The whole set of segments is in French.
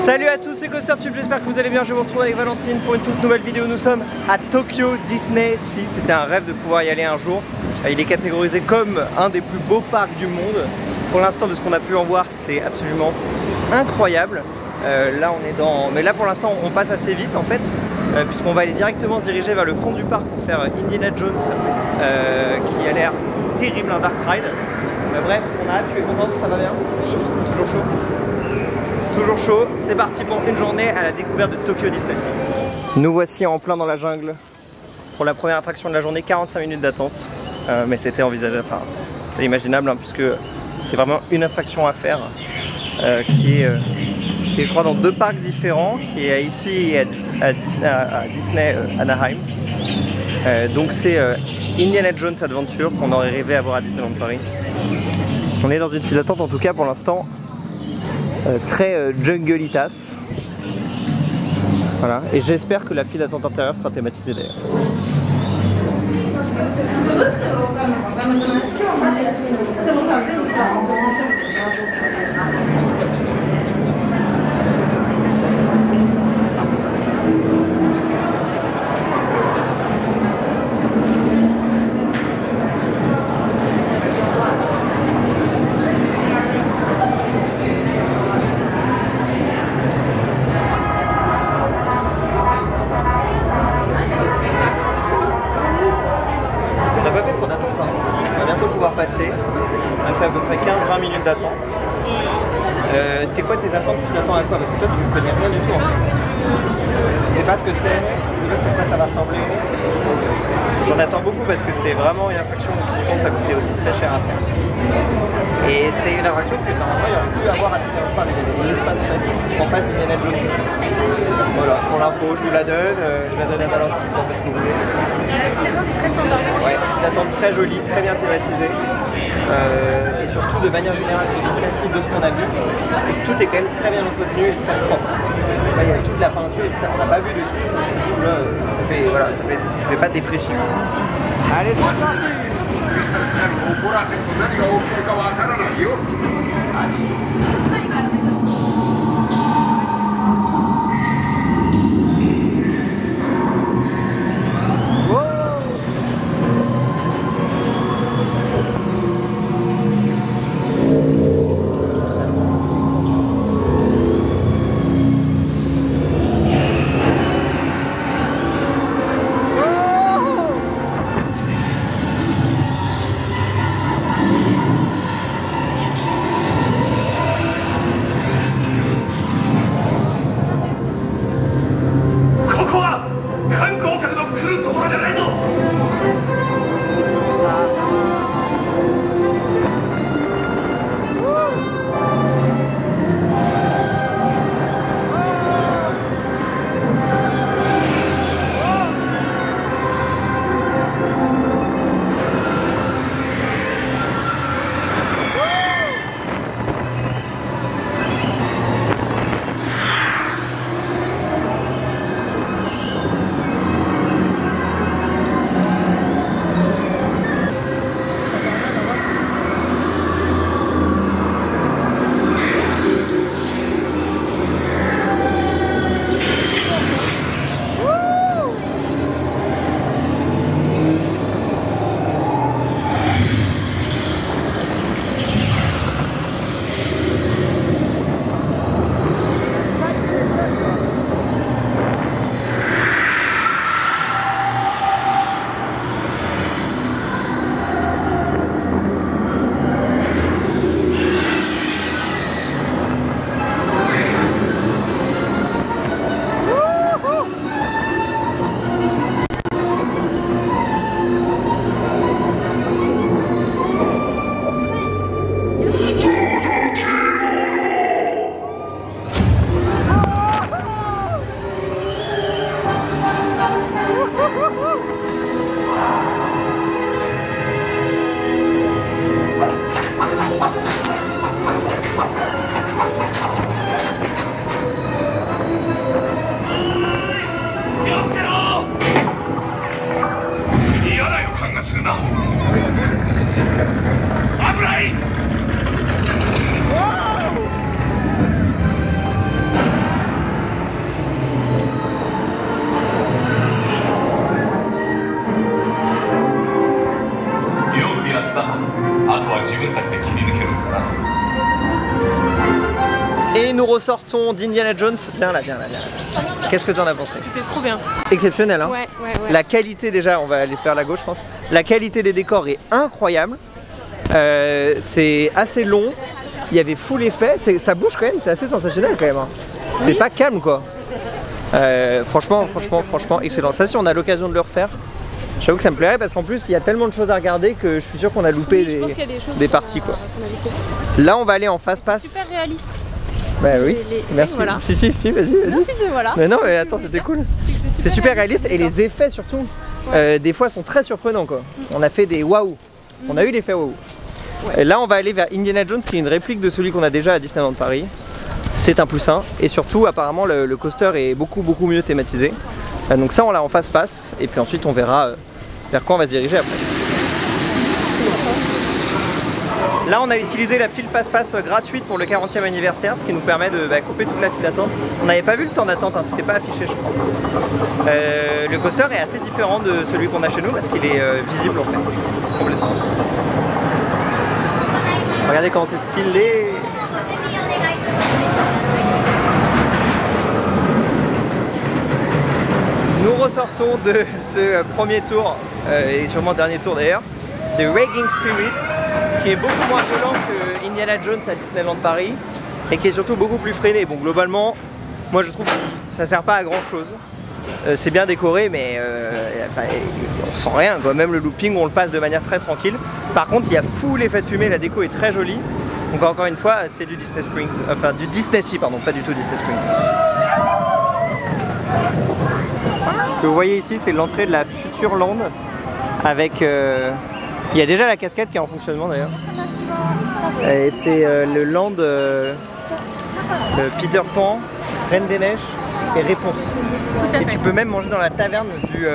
Salut à tous, c'est CoasterTube, j'espère que vous allez bien. Je vous retrouve avec Valentine pour une toute nouvelle vidéo. Nous sommes à Tokyo Disney Sea. C'était un rêve de pouvoir y aller un jour. Il est catégorisé comme un des plus beaux parcs du monde. Pour l'instant, de ce qu'on a pu en voir, c'est absolument incroyable. Là on est dans... Mais là pour l'instant on passe assez vite en fait, puisqu'on va aller directement se diriger vers le fond du parc pour faire Indiana Jones, qui a l'air terrible, un dark ride. Bref, on a hâte, tu es contente, ça va bien? Oui. Toujours chaud? Toujours chaud, c'est parti pour une journée à la découverte de Tokyo Disney Sea. Nous voici en plein dans la jungle pour la première attraction de la journée, 45 minutes d'attente, mais c'était envisageable, enfin c'était imaginable hein, puisque c'est vraiment une attraction à faire qui est je crois dans deux parcs différents, qui est ici à Disney Anaheim. Donc c'est Indiana Jones Adventure qu'on aurait rêvé à voir à Disneyland Paris. On est dans une file d'attente en tout cas pour l'instant très jungleitas. Voilà, et j'espère que la file d'attente intérieure sera thématisée d'ailleurs. Passer. On a fait à peu près 15-20 minutes d'attente. C'est quoi tes attentes? Tu t'attends à quoi? Parce que toi tu ne connais rien du tout en fait. Tu sais pas ce que c'est, tu sais pas à quoi ça va ressembler. J'en attends beaucoup parce que c'est vraiment une attraction qui je pense a coûté aussi très cher à faire. Et c'est une attraction que normalement il y aurait pu avoir à Disneyland Paris. Il y a des espaces en face d'Indiana Jones. Voilà, pour l'info, je vous la donne, je la donne à Valentine pour faire ce que vous voulez. Très sympa. Ouais, une attente très jolie, très bien thématisée. Et surtout de manière générale sur Disney Sea, de ce qu'on a vu, c'est que tout est quand même très bien entretenu et très propre. Là, il y a toute la peinture, etc. On n'a pas vu de tout. Là, ça fait pas défraîchi. Allez, c'est parti. nous ressortons d'Indiana Jones. Viens là, viens là, viens là. Qu'est-ce que tu en as pensé? C'était trop bien. Exceptionnel, hein? Ouais. La qualité déjà, on va aller faire la gauche je pense. La qualité des décors est incroyable. C'est assez long. Il y avait full effet. Ça bouge quand même, c'est assez sensationnel quand même. Hein. C'est pas calme quoi. Franchement, excellent. Ça, si on a l'occasion de le refaire, j'avoue que ça me plairait parce qu'en plus, il y a tellement de choses à regarder que je suis sûr qu'on a loupé des parties quoi. Là, on va aller en fast-pass. Super réaliste. Bah oui, merci. Voilà. Si, vas-y. Non, si, voilà. Mais non, mais attends, c'était cool. C'est super réaliste et les effets surtout, des fois, sont très surprenants quoi. On a fait des waouh. On a eu l'effet waouh. Et là, on va aller vers Indiana Jones qui est une réplique de celui qu'on a déjà à Disneyland Paris. C'est un +1 et surtout apparemment le coaster est beaucoup mieux thématisé. Donc ça on l'a en face-pass et puis ensuite on verra vers quoi on va se diriger après. Là on a utilisé la file fast-pass gratuite pour le 40e anniversaire, ce qui nous permet de couper toute la file d'attente. On n'avait pas vu le temps d'attente, hein, c'était pas affiché je crois. Le coaster est assez différent de celui qu'on a chez nous parce qu'il est visible en fait, complètement. Regardez comment c'est stylé. Nous ressortons de ce premier tour, et sûrement dernier tour d'ailleurs, de Raging Spirit, qui est beaucoup moins violent que Indiana Jones à Disneyland Paris, et qui est surtout beaucoup plus freiné. Bon, globalement, moi je trouve que ça sert pas à grand chose. C'est bien décoré, mais on sent rien quoi. Même le looping, on le passe de manière très tranquille. Par contre, il y a full effet de fumée, la déco est très jolie. Donc encore une fois, c'est du Disney Springs, enfin du Disney Sea, pardon, pas du tout Disney Springs. Ce que vous voyez ici, c'est l'entrée de la Futureland avec... il y a déjà la cascade qui est en fonctionnement d'ailleurs. Et c'est le land Peter Pan, Reine des Neiges et Réponse. Et tu peux même manger dans la taverne du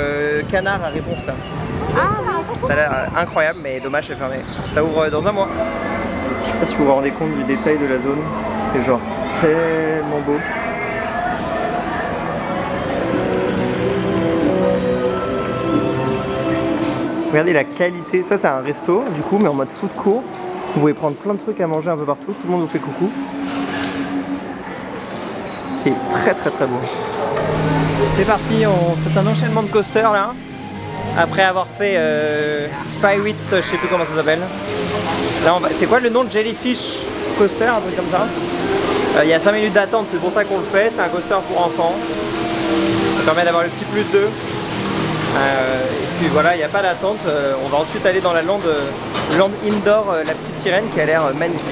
canard à Réponse là. Ça a l'air incroyable, mais dommage c'est fermé. Ça ouvre dans un mois. Je sais pas si vous vous rendez compte du détail de la zone. C'est genre tellement beau. Regardez la qualité, ça c'est un resto du coup mais en mode food court. Vous pouvez prendre plein de trucs à manger un peu partout, tout le monde vous fait coucou. C'est très beau. C'est parti, c'est un enchaînement de coasters là. Après avoir fait Spirits, je sais plus comment ça s'appelle. Là c'est quoi le nom de Jellyfish Coaster, un truc comme ça. Il y a 5 minutes d'attente, c'est pour ça qu'on le fait, c'est un coaster pour enfants. Ça permet d'avoir le petit +2. Et puis voilà, il n'y a pas d'attente. On va ensuite aller dans la land indoor, la petite sirène qui a l'air magnifique.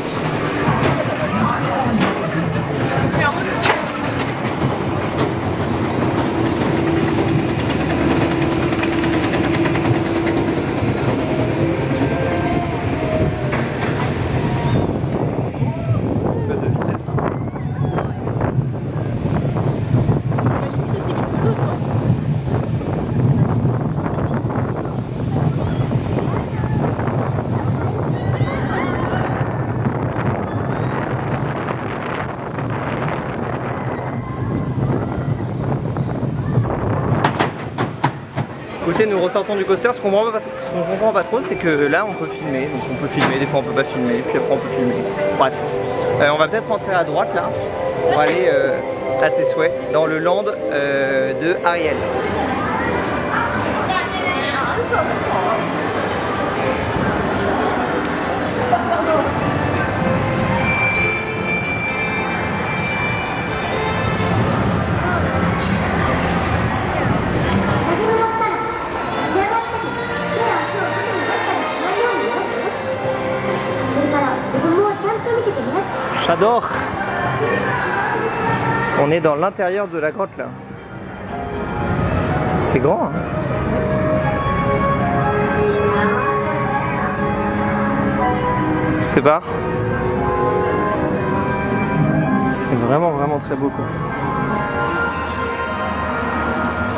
Écoutez, nous ressortons du coaster, ce qu'on comprend pas trop, c'est que là on peut filmer, donc on peut filmer, des fois on peut pas filmer, puis après on peut filmer. Bref, on va peut-être rentrer à droite là, pour aller à tes souhaits, dans le land de Ariel. J'adore. On est dans l'intérieur de la grotte là. C'est grand hein. C'est pas. C'est vraiment très beau quoi.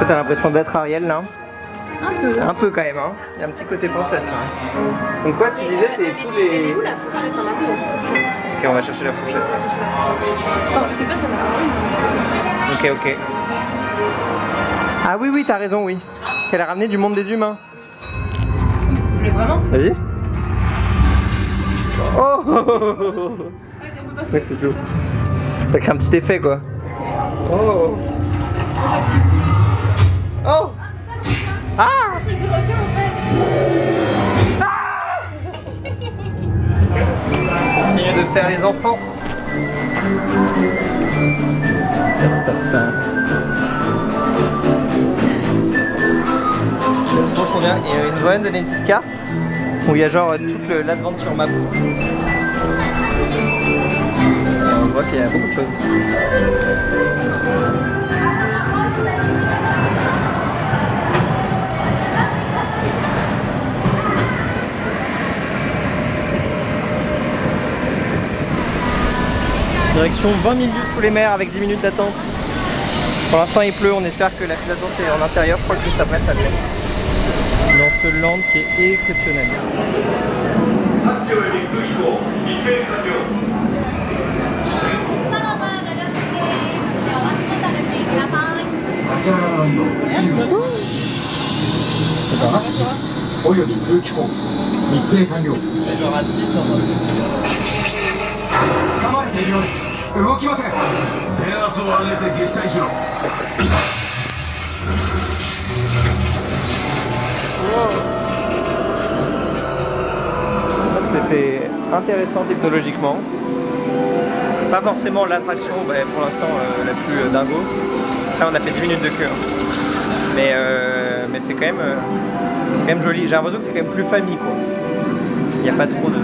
T'as l'impression d'être Ariel là. Un peu quand même hein. Il y a un petit côté princesse là. Donc quoi tu disais c'est tous les... Où la fourchette dans la rue? Ok, on va chercher la fourchette. Enfin, je sais pas si on a... Ok. Ah oui, t'as raison, oui. Qu'elle a ramené du monde des humains. Si tu voulais vraiment. Vas-y. Oh. Oui, c'est tout. Ça crée un petit effet quoi. Oh. Oh. Ah. Continue de faire les enfants. Je pense qu'on il va nous donner une petite carte où il y a genre toute l'adventure map. Et on voit qu'il y a beaucoup de choses. Direction 20 000 lieues sous les mers avec 10 minutes d'attente. Pour l'instant il pleut, on espère que la file d'attente est en intérieur, je crois que juste après ça fait. Dans ce land qui est exceptionnel. C'était intéressant technologiquement. Pas forcément l'attraction pour l'instant la plus dingo. Là on a fait 10 minutes de queue. Mais c'est quand même joli. J'ai l'impression que c'est quand même plus famille quoi. Il n'y a pas trop de...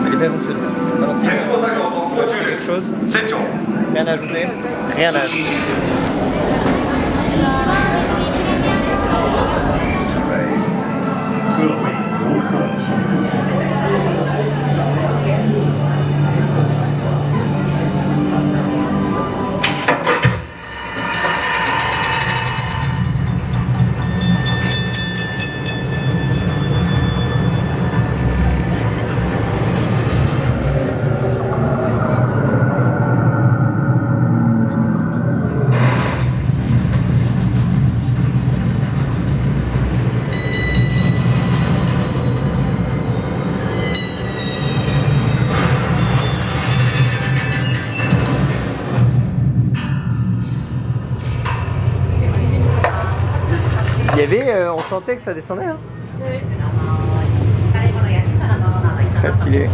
Elle est bien fonctionnelle. Quelque chose. Rien à ajouter. Rien à ajouter. Il y avait, on sentait que ça descendait hein. Très stylé.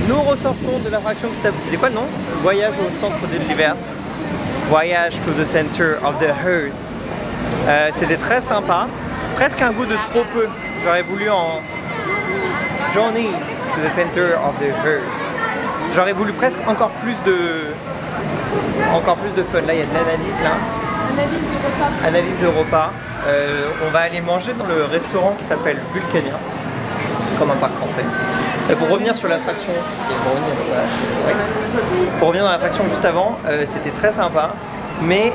Nous ressortons de l'attraction qui s'appelle... C'était quoi le nom? Voyage au centre de l'univers. Voyage to the center of the earth. C'était très sympa. Presque un goût de trop peu. J'aurais voulu en... Journey to the center of the earth. J'aurais voulu presque encore plus de fun. Là il y a de l'analyse là. Analyse du repas. Analyse de repas. On va aller manger dans le restaurant qui s'appelle Vulcania. Comme un parc français. Pour revenir sur l'attraction, pour revenir dans l'attraction juste avant, c'était très sympa, mais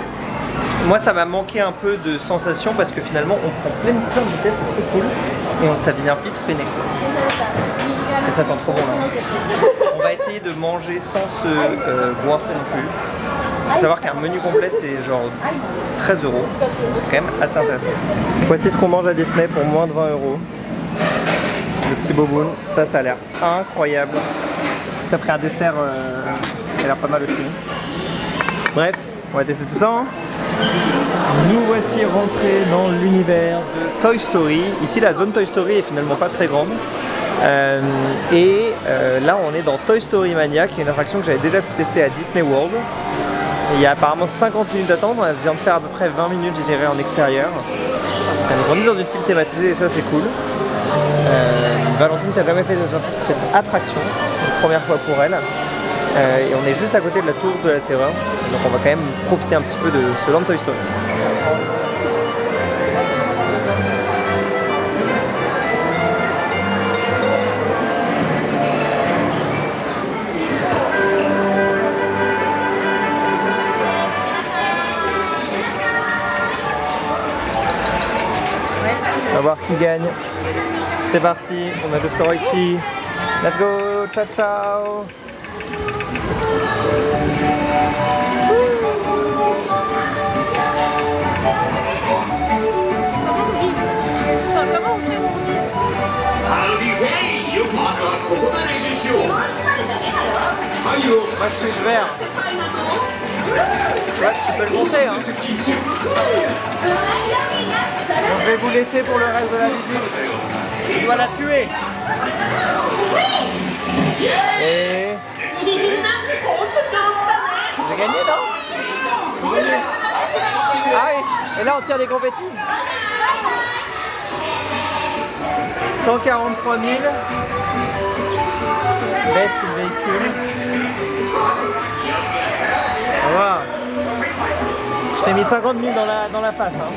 moi ça m'a manqué un peu de sensation parce que finalement on prend plein de vitesse, c'est trop cool, et ça vient vite freiner. Ça sent trop bon là. On va essayer de manger sans se goinfrer non plus. Il faut savoir qu'un menu complet c'est genre 13 €, c'est quand même assez intéressant. Voici ce qu'on mange à Disney pour moins de 20 €. Le petit boboon, ça a l'air incroyable. T'as pris un dessert qui a l'air pas mal aussi. Bref, on va tester tout ça. Hein. Nous voici rentrés dans l'univers de Toy Story. Ici la zone Toy Story est finalement pas très grande. Là on est dans Toy Story Mania, qui est une attraction que j'avais déjà pu tester à Disney World. Il y a apparemment 50 minutes d'attente, on vient de faire à peu près 20 minutes je dirais en extérieur. On est dans une file thématisée et ça c'est cool. Valentine, t'as jamais fait cette attraction, une première fois pour elle. Et on est juste à côté de la tour de la terreur. Donc on va quand même profiter un petit peu de ce land Toy Story. On va voir qui gagne. C'est parti, on a le score ici. Let's go, ciao ciao. Comment on sait où on vise? Moi je suis vert. Ouais, tu peux le monter hein. Donc, je vais vous laisser pour le reste de la visite. Je dois la tuer. Et... J'ai gagné non? J'ai gagné. Ah oui. Et là on tire des confettis. 143 000. Baisse le véhicule. Voilà. Je t'ai mis 50 000 dans la face. Hein.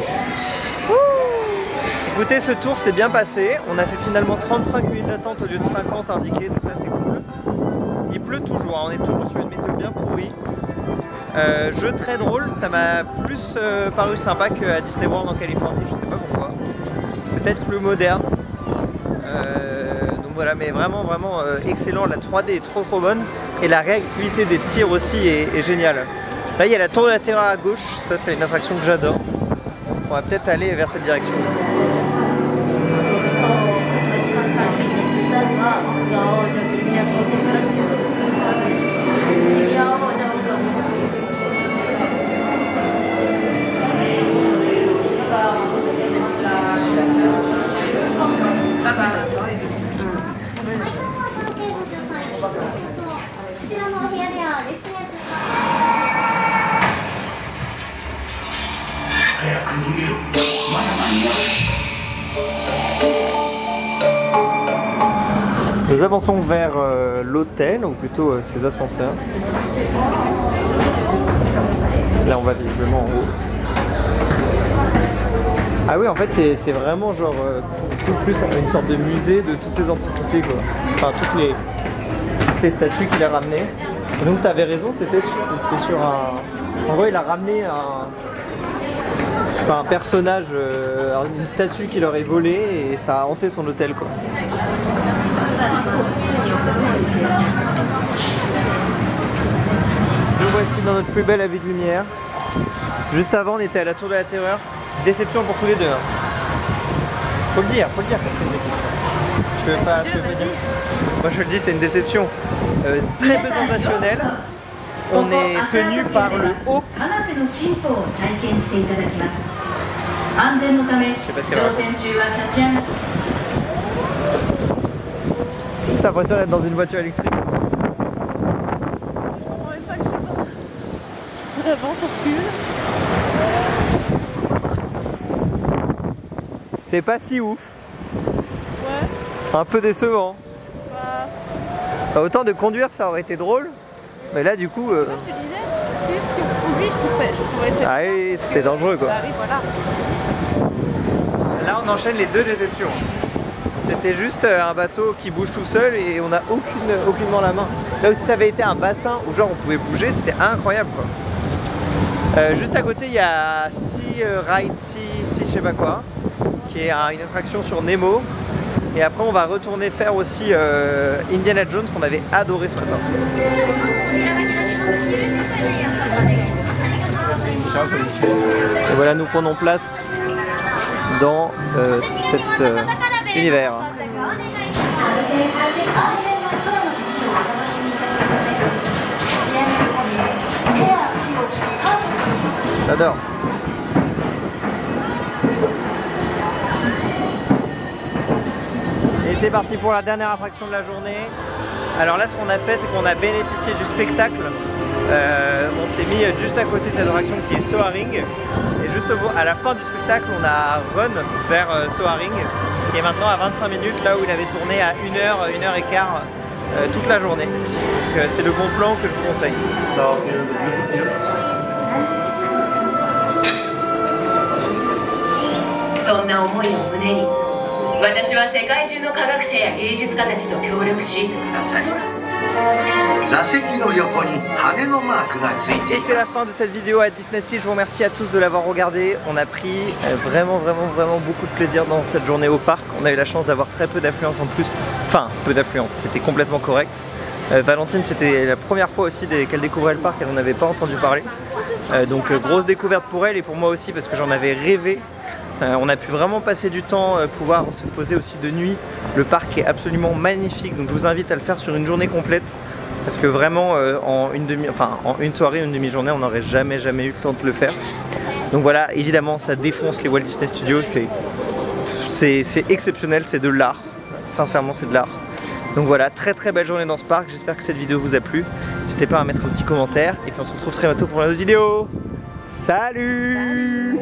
Écoutez, ce tour s'est bien passé. On a fait finalement 35 minutes d'attente au lieu de 50 indiqués, donc ça c'est cool. Il pleut toujours, hein. On est toujours sur une météo bien pourrie. Jeu très drôle, ça m'a plus paru sympa qu'à Disney World en Californie, je sais pas pourquoi. Peut-être plus moderne. Donc voilà, mais vraiment excellent. La 3D est trop bonne et la réactivité des tirs aussi est géniale. Là il y a la tour de la terreur à gauche, ça c'est une attraction que j'adore. On va peut-être aller vers cette direction. Nous avançons vers l'hôtel, ou plutôt ses ascenseurs. Là on va visiblement en haut. Ah oui, en fait c'est vraiment genre plus une sorte de musée de toutes ces antiquités quoi. Enfin toutes les statues qu'il a ramenées. Et donc tu avais raison, c'est sur un... En gros il a ramené un personnage, une statue qu'il aurait volée et ça a hanté son hôtel quoi. Nous voici dans notre plus belle avis de lumière. Juste avant on était à la tour de la terreur. Déception pour tous les deux. Hein. Faut le dire que c'est une déception. Je peux pas dire. Moi je le dis, c'est une déception très peu sensationnelle. On est tenu par le haut. Je sais pas ce qu'elle raconte. Juste l'impression d'être dans une voiture électrique. Je comprends même pas le chemin. On avance, on recule. C'est pas si ouf. Ouais. Un peu décevant. Bah. Autant de conduire ça aurait été drôle. Mais là du coup... Moi je te disais, plus si on conduit, je trouvais ça... Ah oui, c'était dangereux quoi. Bah oui, voilà. Là on enchaîne les deux déceptions. C'était juste un bateau qui bouge tout seul et on n'a aucunement la main. Là aussi ça avait été un bassin où genre on pouvait bouger, c'était incroyable quoi. Juste à côté il y a Sea Ride, Sea je sais pas quoi, qui est une attraction sur Nemo. Et après on va retourner faire aussi Indiana Jones qu'on avait adoré ce matin. Et voilà, nous prenons place dans cet univers. J'adore. Et c'est parti pour la dernière attraction de la journée. Alors là ce qu'on a fait c'est qu'on a bénéficié du spectacle. On s'est mis juste à côté de cette attraction qui est Soaring. Et juste à la fin du spectacle on a run vers Soaring, qui est maintenant à 25 minutes, là où il avait tourné à 1h, 1h15 toute la journée. Donc c'est le bon plan que je vous conseille. そんな思いを胸に私は世界中の科学者や芸術家たちと協力し座席の横に羽のマークがついてい Et c'est la ます fin de cette vidéo à Disney Sea. Je vous remercie à tous de l'avoir regardé. On a pris vraiment beaucoup de plaisir dans cette journée au parc. On a eu la chance d'avoir très peu d'affluence en plus. Enfin, peu d'affluence, c'était complètement correct. Valentine, c'était la première fois aussi qu'elle découvrait le parc, elle n'en avait pas entendu parler. Donc grosse découverte pour elle et pour moi aussi parce que j'en avais rêvé. On a pu vraiment passer du temps, pouvoir se poser aussi de nuit. Le parc est absolument magnifique, donc je vous invite à le faire sur une journée complète. Parce que vraiment en une soirée, une demi-journée, on n'aurait jamais eu le temps de le faire. Donc voilà, évidemment ça défonce les Walt Disney Studios, c'est exceptionnel, c'est de l'art. Sincèrement c'est de l'art. Donc voilà, très belle journée dans ce parc, j'espère que cette vidéo vous a plu. N'hésitez pas à mettre un petit commentaire et puis on se retrouve très bientôt pour une autre vidéo. Salut.